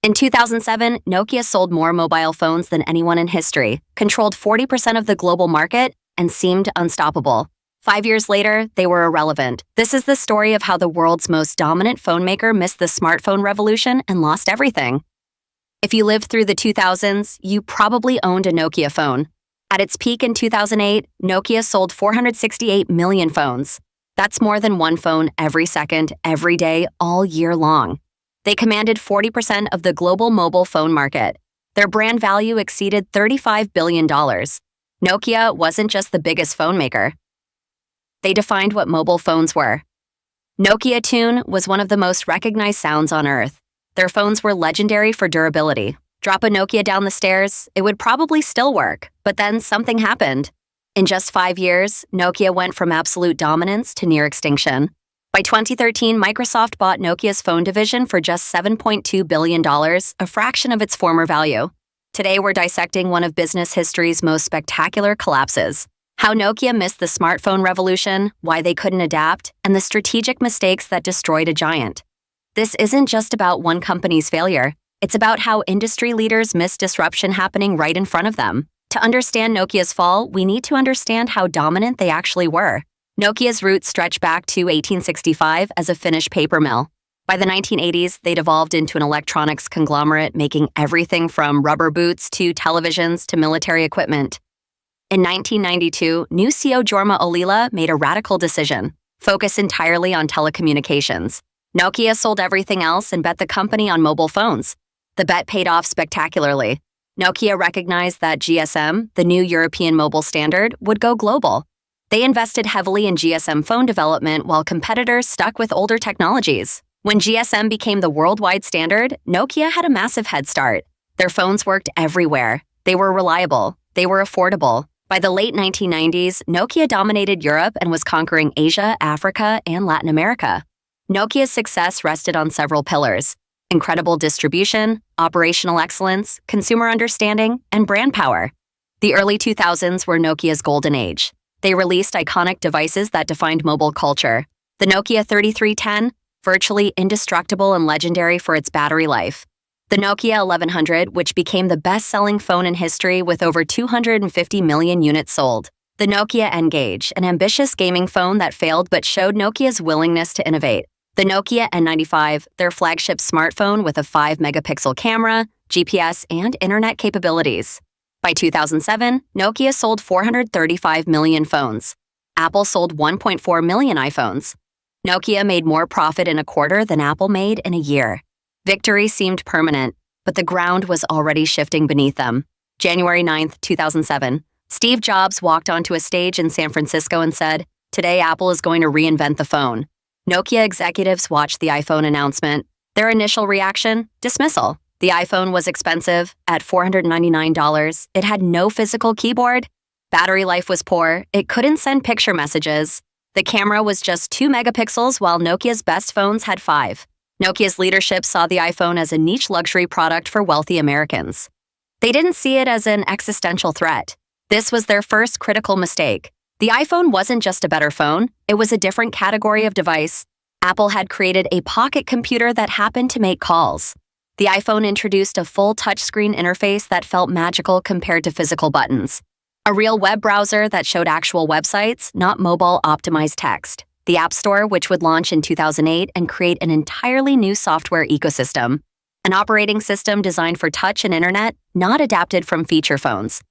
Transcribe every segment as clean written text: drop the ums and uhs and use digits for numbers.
In 2007, Nokia sold more mobile phones than anyone in history, controlled 40% of the global market, and seemed unstoppable. 5 years later, they were irrelevant. This is the story of how the world's most dominant phone maker missed the smartphone revolution and lost everything. If you lived through the 2000s, you probably owned a Nokia phone. At its peak in 2008, Nokia sold 468 million phones. That's more than one phone every second, every day, all year long. They commanded 40% of the global mobile phone market. Their brand value exceeded $35 billion. Nokia wasn't just the biggest phone maker. They defined what mobile phones were. Nokia Tune was one of the most recognized sounds on Earth. Their phones were legendary for durability. Drop a Nokia down the stairs, it would probably still work, but then something happened. In just 5 years, Nokia went from absolute dominance to near extinction. By 2013, Microsoft bought Nokia's phone division for just $7.2 billion, a fraction of its former value. Today, we're dissecting one of business history's most spectacular collapses. How Nokia missed the smartphone revolution, why they couldn't adapt, and the strategic mistakes that destroyed a giant. This isn't just about one company's failure. It's about how industry leaders miss disruption happening right in front of them. To understand Nokia's fall, we need to understand how dominant they actually were. Nokia's roots stretch back to 1865 as a Finnish paper mill. By the 1980s, they'd evolved into an electronics conglomerate making everything from rubber boots to televisions to military equipment. In 1992, new CEO Jorma Ollila made a radical decision: focus entirely on telecommunications. Nokia sold everything else and bet the company on mobile phones. The bet paid off spectacularly. Nokia recognized that GSM, the new European mobile standard, would go global. They invested heavily in GSM phone development while competitors stuck with older technologies. When GSM became the worldwide standard, Nokia had a massive head start. Their phones worked everywhere. They were reliable. They were affordable. By the late 1990s, Nokia dominated Europe and was conquering Asia, Africa, and Latin America. Nokia's success rested on several pillars: incredible distribution, operational excellence, consumer understanding, and brand power. The early 2000s were Nokia's golden age. They released iconic devices that defined mobile culture. The Nokia 3310, virtually indestructible and legendary for its battery life. The Nokia 1100, which became the best-selling phone in history with over 250 million units sold. The Nokia N-Gage, an ambitious gaming phone that failed but showed Nokia's willingness to innovate. The Nokia N95, their flagship smartphone with a 5-megapixel camera, GPS, and internet capabilities. By 2007, Nokia sold 435 million phones. Apple sold 1.4 million iPhones. Nokia made more profit in a quarter than Apple made in a year. Victory seemed permanent, but the ground was already shifting beneath them. January 9, 2007, Steve Jobs walked onto a stage in San Francisco and said, "Today Apple is going to reinvent the phone." Nokia executives watched the iPhone announcement. Their initial reaction? Dismissal. The iPhone was expensive. At $499, it had no physical keyboard. Battery life was poor. It couldn't send picture messages. The camera was just 2 megapixels while Nokia's best phones had 5. Nokia's leadership saw the iPhone as a niche luxury product for wealthy Americans. They didn't see it as an existential threat. This was their first critical mistake. The iPhone wasn't just a better phone, it was a different category of device. Apple had created a pocket computer that happened to make calls. The iPhone introduced a full touchscreen interface that felt magical compared to physical buttons. A real web browser that showed actual websites, not mobile-optimized text. The App Store, which would launch in 2008 and create an entirely new software ecosystem. An operating system designed for touch and internet, not adapted from feature phones.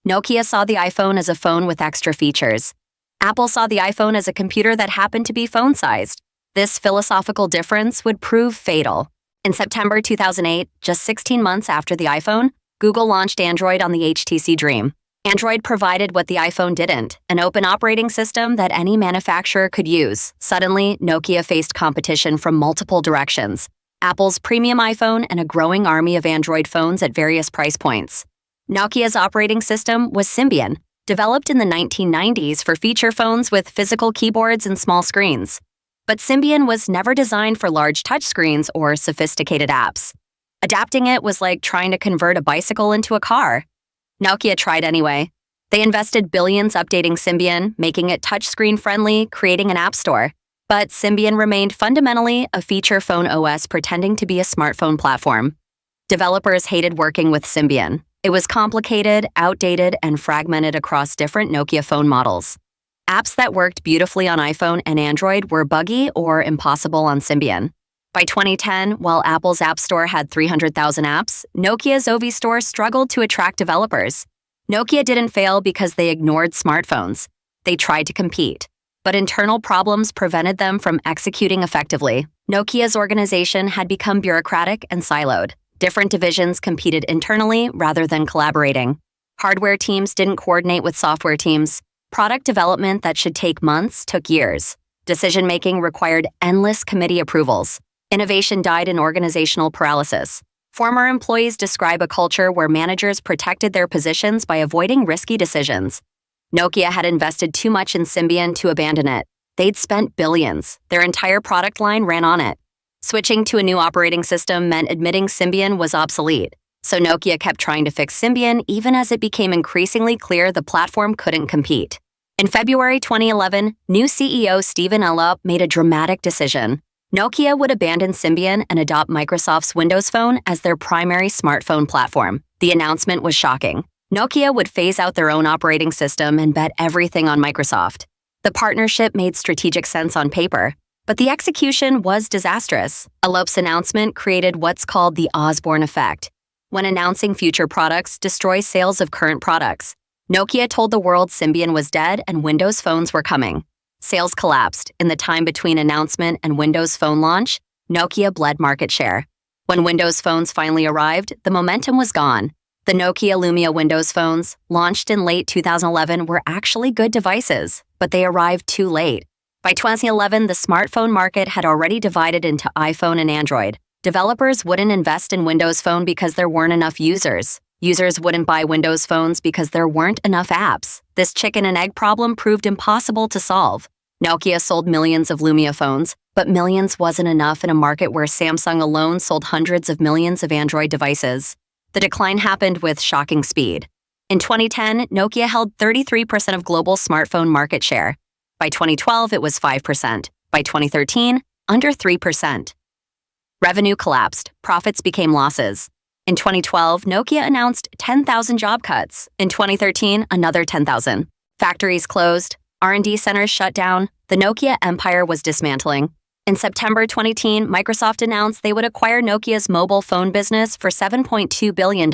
Nokia saw the iPhone as a phone with extra features. Apple saw the iPhone as a computer that happened to be phone-sized. This philosophical difference would prove fatal. In September 2008, just 16 months after the iPhone, Google launched Android on the HTC Dream. Android provided what the iPhone didn't, an open operating system that any manufacturer could use. Suddenly, Nokia faced competition from multiple directions: Apple's premium iPhone and a growing army of Android phones at various price points. Nokia's operating system was Symbian, developed in the 1990s for feature phones with physical keyboards and small screens. But Symbian was never designed for large touchscreens or sophisticated apps. Adapting it was like trying to convert a bicycle into a car. Nokia tried anyway. They invested billions updating Symbian, making it touchscreen-friendly, creating an app store. But Symbian remained fundamentally a feature phone OS pretending to be a smartphone platform. Developers hated working with Symbian. It was complicated, outdated, and fragmented across different Nokia phone models. Apps that worked beautifully on iPhone and Android were buggy or impossible on Symbian. By 2010, while Apple's App Store had 300,000 apps, Nokia's OV Store struggled to attract developers. Nokia didn't fail because they ignored smartphones. They tried to compete. But internal problems prevented them from executing effectively. Nokia's organization had become bureaucratic and siloed. Different divisions competed internally rather than collaborating. Hardware teams didn't coordinate with software teams. Product development that should take months took years. Decision-making required endless committee approvals. Innovation died in organizational paralysis. Former employees describe a culture where managers protected their positions by avoiding risky decisions. Nokia had invested too much in Symbian to abandon it. They'd spent billions. Their entire product line ran on it. Switching to a new operating system meant admitting Symbian was obsolete. So Nokia kept trying to fix Symbian even as it became increasingly clear the platform couldn't compete. In February 2011, new CEO Stephen Elop made a dramatic decision. Nokia would abandon Symbian and adopt Microsoft's Windows Phone as their primary smartphone platform. The announcement was shocking. Nokia would phase out their own operating system and bet everything on Microsoft. The partnership made strategic sense on paper, but the execution was disastrous. Elop's announcement created what's called the Osborne effect. When announcing future products destroys sales of current products. Nokia told the world Symbian was dead and Windows phones were coming. Sales collapsed. In the time between announcement and Windows Phone launch, Nokia bled market share. When Windows phones finally arrived, the momentum was gone. The Nokia Lumia Windows phones, launched in late 2011, were actually good devices, but they arrived too late. By 2011, the smartphone market had already divided into iPhone and Android. Developers wouldn't invest in Windows Phone because there weren't enough users. Users wouldn't buy Windows phones because there weren't enough apps. This chicken and egg problem proved impossible to solve. Nokia sold millions of Lumia phones, but millions wasn't enough in a market where Samsung alone sold hundreds of millions of Android devices. The decline happened with shocking speed. In 2010, Nokia held 33% of global smartphone market share. By 2012, it was 5%. By 2013, under 3%. Revenue collapsed. Profits became losses. In 2012, Nokia announced 10,000 job cuts. In 2013, another 10,000. Factories closed. R&D centers shut down. The Nokia empire was dismantling. In September 2010, Microsoft announced they would acquire Nokia's mobile phone business for $7.2 billion.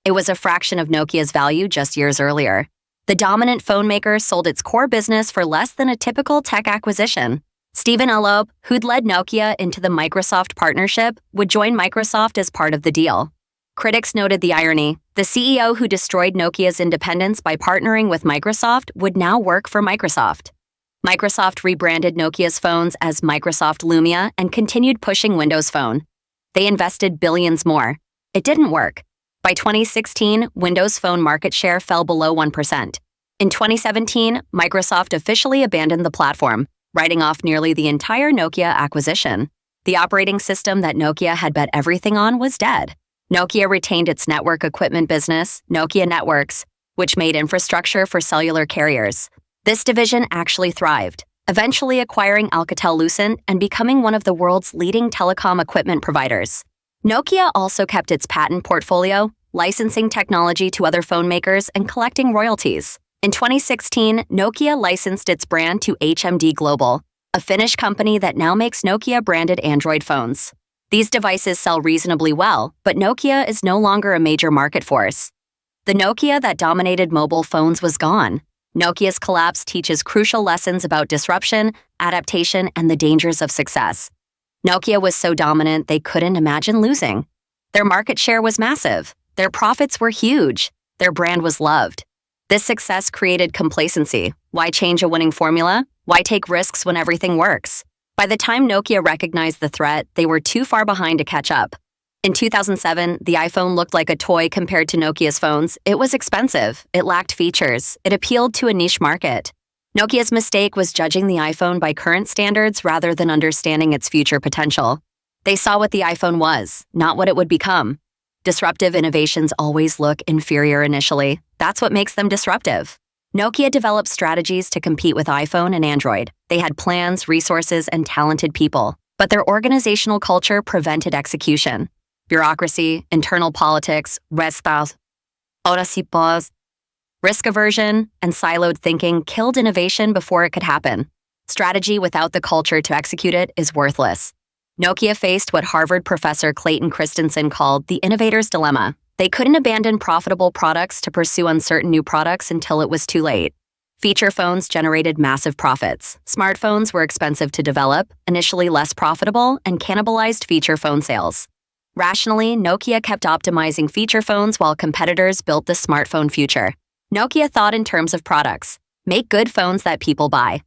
It was a fraction of Nokia's value just years earlier. The dominant phone maker sold its core business for less than a typical tech acquisition. Stephen Elop, who'd led Nokia into the Microsoft partnership, would join Microsoft as part of the deal. Critics noted the irony. The CEO who destroyed Nokia's independence by partnering with Microsoft would now work for Microsoft. Microsoft rebranded Nokia's phones as Microsoft Lumia and continued pushing Windows Phone. They invested billions more. It didn't work. By 2016, Windows Phone market share fell below 1%. In 2017, Microsoft officially abandoned the platform, writing off nearly the entire Nokia acquisition. The operating system that Nokia had bet everything on was dead. Nokia retained its network equipment business, Nokia Networks, which made infrastructure for cellular carriers. This division actually thrived, eventually acquiring Alcatel-Lucent and becoming one of the world's leading telecom equipment providers. Nokia also kept its patent portfolio, licensing technology to other phone makers and collecting royalties. In 2016, Nokia licensed its brand to HMD Global, a Finnish company that now makes Nokia-branded Android phones. These devices sell reasonably well, but Nokia is no longer a major market force. The Nokia that dominated mobile phones was gone. Nokia's collapse teaches crucial lessons about disruption, adaptation, and the dangers of success. Nokia was so dominant they couldn't imagine losing. Their market share was massive. Their profits were huge. Their brand was loved. This success created complacency. Why change a winning formula? Why take risks when everything works? By the time Nokia recognized the threat, they were too far behind to catch up. In 2007, the iPhone looked like a toy compared to Nokia's phones. It was expensive. It lacked features. It appealed to a niche market. Nokia's mistake was judging the iPhone by current standards rather than understanding its future potential. They saw what the iPhone was, not what it would become. Disruptive innovations always look inferior initially. That's what makes them disruptive. Nokia developed strategies to compete with iPhone and Android. They had plans, resources, and talented people, but their organizational culture prevented execution. Bureaucracy, internal politics, restas, orasipas, risk aversion, and siloed thinking killed innovation before it could happen. Strategy without the culture to execute it is worthless. Nokia faced what Harvard professor Clayton Christensen called the innovator's dilemma. They couldn't abandon profitable products to pursue uncertain new products until it was too late. Feature phones generated massive profits. Smartphones were expensive to develop, initially less profitable, and cannibalized feature phone sales. Rationally, Nokia kept optimizing feature phones while competitors built the smartphone future. Nokia thought in terms of products. Make good phones that people buy.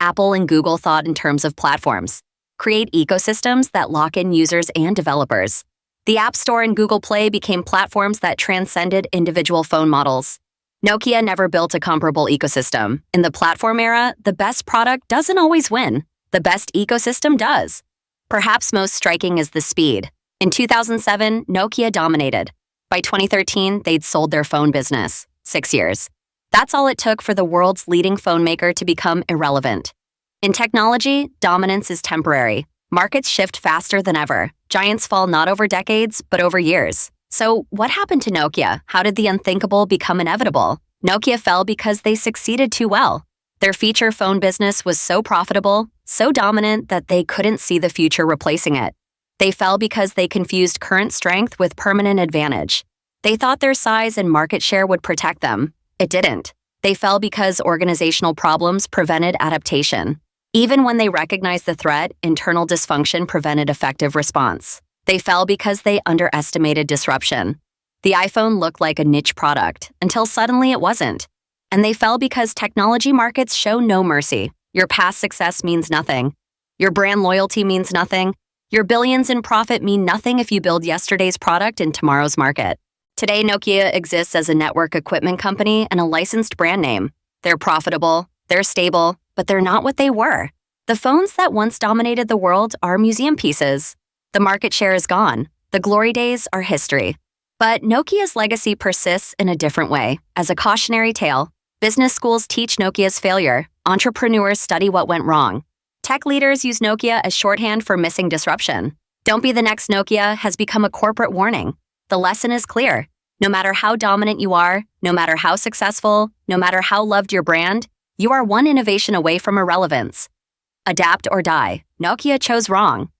Apple and Google thought in terms of platforms. Create ecosystems that lock in users and developers. The App Store and Google Play became platforms that transcended individual phone models. Nokia never built a comparable ecosystem. In the platform era, the best product doesn't always win. The best ecosystem does. Perhaps most striking is the speed. In 2007, Nokia dominated. By 2013, they'd sold their phone business. 6 years. That's all it took for the world's leading phone maker to become irrelevant. In technology, dominance is temporary. Markets shift faster than ever. Giants fall not over decades, but over years. So what happened to Nokia? How did the unthinkable become inevitable? Nokia fell because they succeeded too well. Their feature phone business was so profitable, so dominant that they couldn't see the future replacing it. They fell because they confused current strength with permanent advantage. They thought their size and market share would protect them. It didn't. They fell because organizational problems prevented adaptation. Even when they recognized the threat, internal dysfunction prevented effective response. They fell because they underestimated disruption. The iPhone looked like a niche product until suddenly it wasn't. And they fell because technology markets show no mercy. Your past success means nothing. Your brand loyalty means nothing. Your billions in profit mean nothing if you build yesterday's product in tomorrow's market. Today, Nokia exists as a network equipment company and a licensed brand name. They're profitable, they're stable, but they're not what they were. The phones that once dominated the world are museum pieces. The market share is gone. The glory days are history. But Nokia's legacy persists in a different way. As a cautionary tale, business schools teach Nokia's failure. Entrepreneurs study what went wrong. Tech leaders use Nokia as shorthand for missing disruption. Don't be the next Nokia has become a corporate warning. The lesson is clear. No matter how dominant you are, no matter how successful, no matter how loved your brand, you are one innovation away from irrelevance. Adapt or die. Nokia chose wrong.